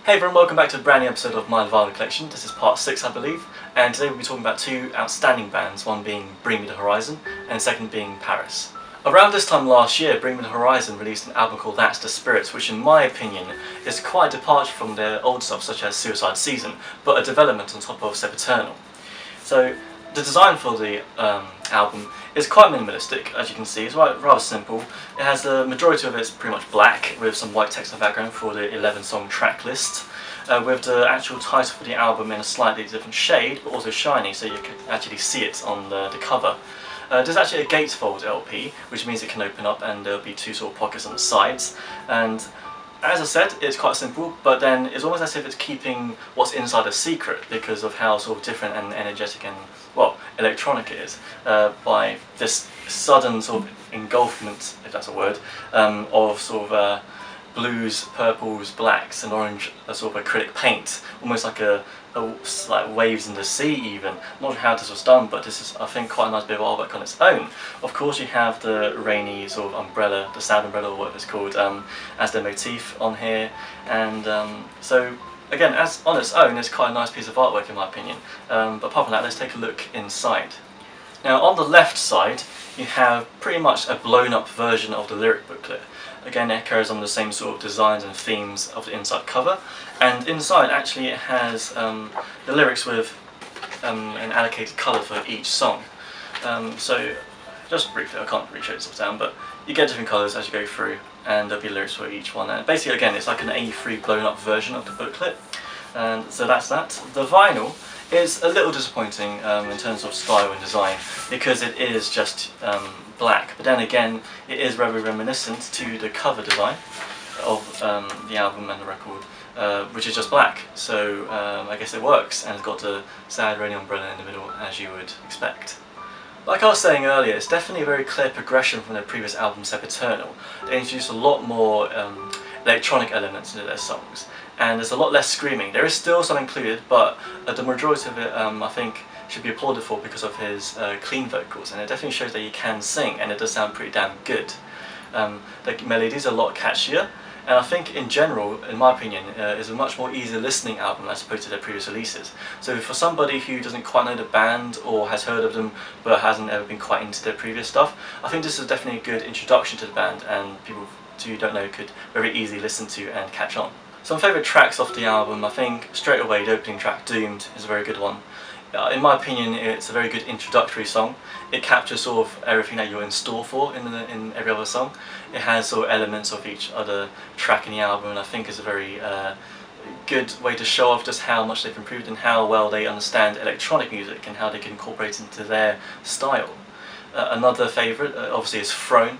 Hey everyone, welcome back to a brand new episode of my Vinyl Collection. This is part 6 I believe, and today we'll be talking about two outstanding bands, one being Bring Me the Horizon and the second being PVRIS. Around this time last year, Bring Me the Horizon released an album called That's the Spirit, which in my opinion is quite a departure from their old stuff such as Suicide Season, but a development on top of Sempiternal. So the design for the album is quite minimalistic, as you can see. It's rather simple. It has the majority of it's pretty much black with some white text in the background for the 11 song track list, with the actual title for the album in a slightly different shade but also shiny so you can actually see it on the cover. There's actually a gatefold LP, which means it can open up and there'll be two sort of pockets on the sides, and as I said, it's quite simple, but then it's almost as if it's keeping what's inside a secret because of how sort of different and energetic and, well, electronic it is, by this sudden sort of engulfment, if that's a word, of sort of blues, purples, blacks and orange, sort of acrylic paint, almost like like waves in the sea even. I'm not sure how this was done, but this is, I think, quite a nice bit of artwork on its own. Of course you have the rainy sort of umbrella, the sad umbrella or whatever it's called, as the motif on here, and so again, as on its own, it's quite a nice piece of artwork in my opinion, but apart from that, let's take a look inside. Now on the left side you have pretty much a blown up version of the lyric booklet. Again, it carries on the same sort of designs and themes of the inside cover, and inside actually it has the lyrics with an allocated colour for each song. So just briefly, I can't really show this stuff down, but you get different colours as you go through and there'll be lyrics for each one, and basically again it's like an A3 blown up version of the booklet, and so that's that. The vinyl is a little disappointing in terms of style and design because it is just black, but then again it is very reminiscent to the cover design of the album and the record, which is just black, so I guess it works, and it's got the sad rainy umbrella in the middle as you would expect. Like I was saying earlier, it's definitely a very clear progression from their previous album Sempiternal. They introduced a lot more electronic elements into their songs, and there's a lot less screaming. There is still some included, but the majority of it I think should be applauded for because of his clean vocals, and it definitely shows that he can sing, and it does sound pretty damn good. The melodies are a lot catchier, and I think in general, in my opinion, is a much more easy listening album as opposed to their previous releases. So for somebody who doesn't quite know the band or has heard of them but hasn't ever been quite into their previous stuff, I think this is definitely a good introduction to the band, and people who don't know could very easily listen to and catch on. Some favourite tracks off the album, I think straight away the opening track, Doomed, is a very good one. In my opinion, it's a very good introductory song. It captures sort of everything that you're in store for in every other song. It has sort of elements of each other track in the album, and I think is a very good way to show off just how much they've improved and how well they understand electronic music and how they can incorporate it into their style. Another favourite obviously is Throne.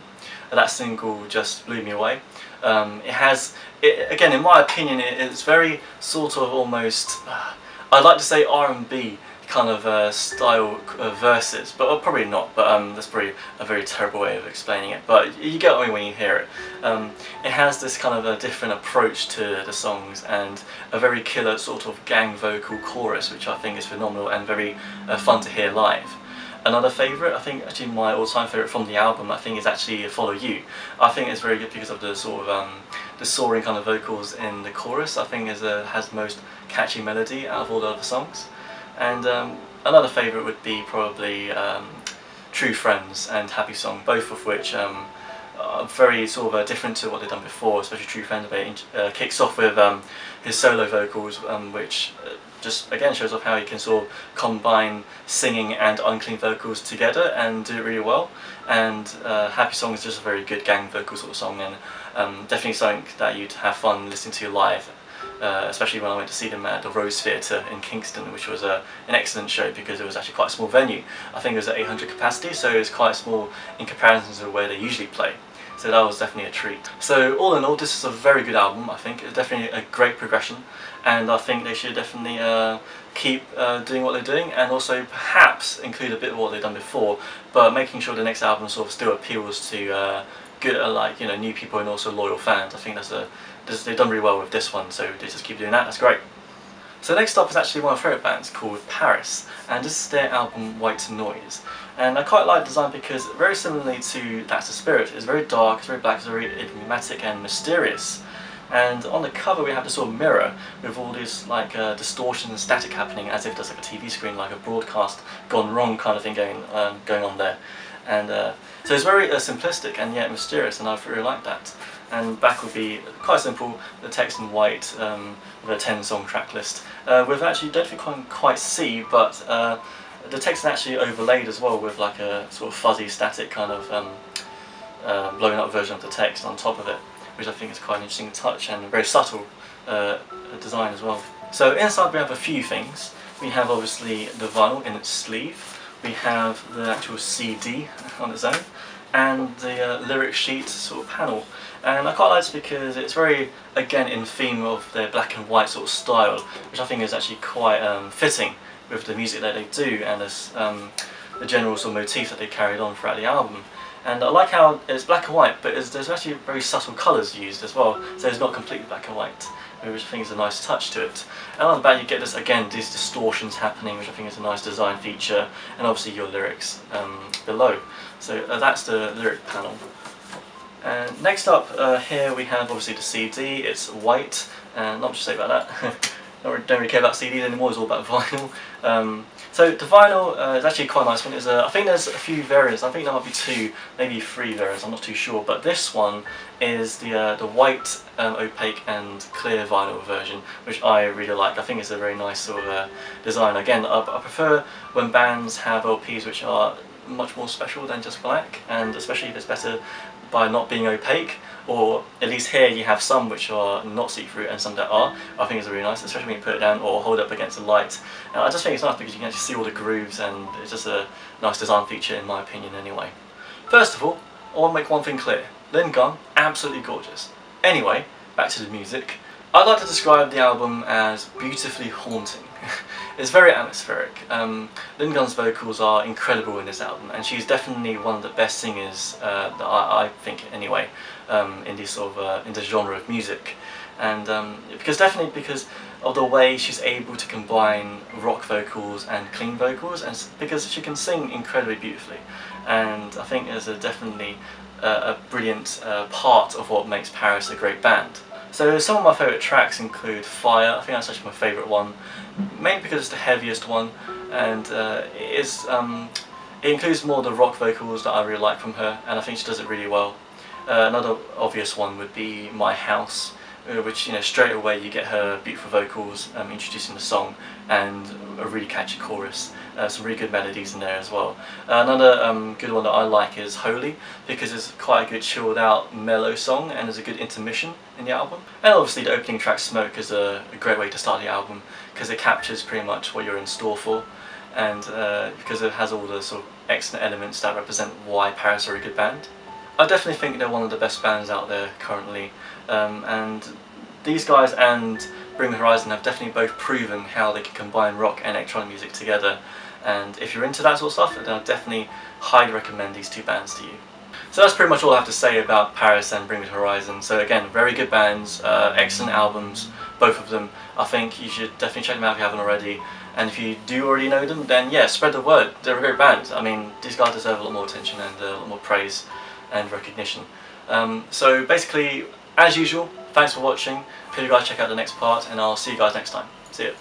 That single just blew me away. Again, in my opinion, it's very sort of almost, I'd like to say R&B kind of style verses, but probably not, but that's probably a very terrible way of explaining it, but you get what I mean when you hear it. It has this kind of a different approach to the songs and a very killer sort of gang vocal chorus, which I think is phenomenal and very fun to hear live. Another favourite, I think actually my all-time favourite from the album, I think is actually Follow You. I think it's very good because of the sort of the soaring kind of vocals in the chorus. I think has the most catchy melody out of all the other songs. And another favourite would be probably True Friends and Happy Song, both of which are very sort of different to what they've done before, especially True Friends. It kicks off with his solo vocals, which just again shows off how he can sort of combine singing and unclean vocals together and do it really well. And Happy Song is just a very good gang vocal sort of song, and definitely something that you'd have fun listening to live. Especially when I went to see them at the Rose Theatre in Kingston, which was an excellent show because it was actually quite a small venue. I think it was at 800 capacity, so it was quite small in comparison to where they usually play. So that was definitely a treat. So all in all, this is a very good album. I think it's definitely a great progression, and I think they should definitely keep doing what they're doing, and also perhaps include a bit of what they've done before, but making sure the next album sort of still appeals to good, like, you know, new people and also loyal fans. I think they've done really well with this one, so they just keep doing that. That's great. So next up is actually one of my favourite bands called PVRIS, and this is their album White Noise. And I quite like the design because, very similarly to That's the Spirit, it's very dark, it's very black, it's very enigmatic and mysterious. And on the cover we have this sort of mirror with all this like distortion and static happening, as if there's like a TV screen, like a broadcast gone wrong kind of thing going on there. And so it's very simplistic and yet mysterious, and I really like that. And back would be quite simple, the text in white with a 10-song track list. With actually, don't think you can quite see, but the text is actually overlaid as well with like a sort of fuzzy static kind of blowing up version of the text on top of it, which I think is quite an interesting touch and a very subtle design as well. So inside we have a few things. We have obviously the vinyl in its sleeve, we have the actual CD on its own, and the lyric sheet sort of panel. And I quite like this because it's very, again, in theme of their black and white sort of style, which I think is actually quite fitting with the music that they do and this, the general sort of motif that they carried on throughout the album. And I like how it's black and white, but there's actually very subtle colours used as well, so it's not completely black and white, which I think is a nice touch to it. And on the back you get this, again, these distortions happening, which I think is a nice design feature, and obviously your lyrics below. So that's the lyric panel. And next up here we have obviously the CD. It's white, and not much to say about that. Don't really care about CDs anymore, it's all about vinyl. So the vinyl is actually quite a nice one. I think there's a few variants, I think there might be 2, maybe 3 variants, I'm not too sure. But this one is the white, opaque and clear vinyl version, which I really like. I think it's a very nice sort of design. Again, I prefer when bands have LPs which are much more special than just black, and especially if it's better by not being opaque, or at least here you have some which are not see-through and some that are. I think it's really nice, especially when you put it down or hold it up against the light. And I just think it's nice because you can actually see all the grooves, and it's just a nice design feature in my opinion anyway. First of all, I want to make one thing clear. Lynn Gunn, absolutely gorgeous. Anyway, back to the music. I'd like to describe the album as beautifully haunting. It's very atmospheric. Lynn Gunn's vocals are incredible in this album, and she's definitely one of the best singers that I think anyway in this sort of in this genre of music. And because of the way she's able to combine rock vocals and clean vocals, and because she can sing incredibly beautifully. And I think it's definitely a brilliant part of what makes PVRIS a great band. So some of my favourite tracks include Fire. I think that's actually my favourite one, mainly because it's the heaviest one, and it includes more of the rock vocals that I really like from her, and I think she does it really well. Another obvious one would be My House, which, you know, straight away you get her beautiful vocals introducing the song, and a really catchy chorus. Some really good melodies in there as well. Another good one that I like is Holy, because it's quite a good chilled out mellow song and there's a good intermission in the album. And obviously the opening track Smoke is a great way to start the album, because it captures pretty much what you're in store for, and because it has all the sort of excellent elements that represent why PVRIS are a good band. I definitely think they're one of the best bands out there currently, and these guys and Bring Me the Horizon have definitely both proven how they can combine rock and electronic music together, and if you're into that sort of stuff, then I definitely highly recommend these two bands to you. So that's pretty much all I have to say about PVRIS and Bring Me the Horizon. So again, very good bands, excellent albums, both of them. I think you should definitely check them out if you haven't already, and if you do already know them, then yeah, spread the word. They're a great band. I mean, these guys deserve a lot more attention and a lot more praise and recognition. So basically, as usual, thanks for watching. Hope you guys check out the next part, and I'll see you guys next time. See ya.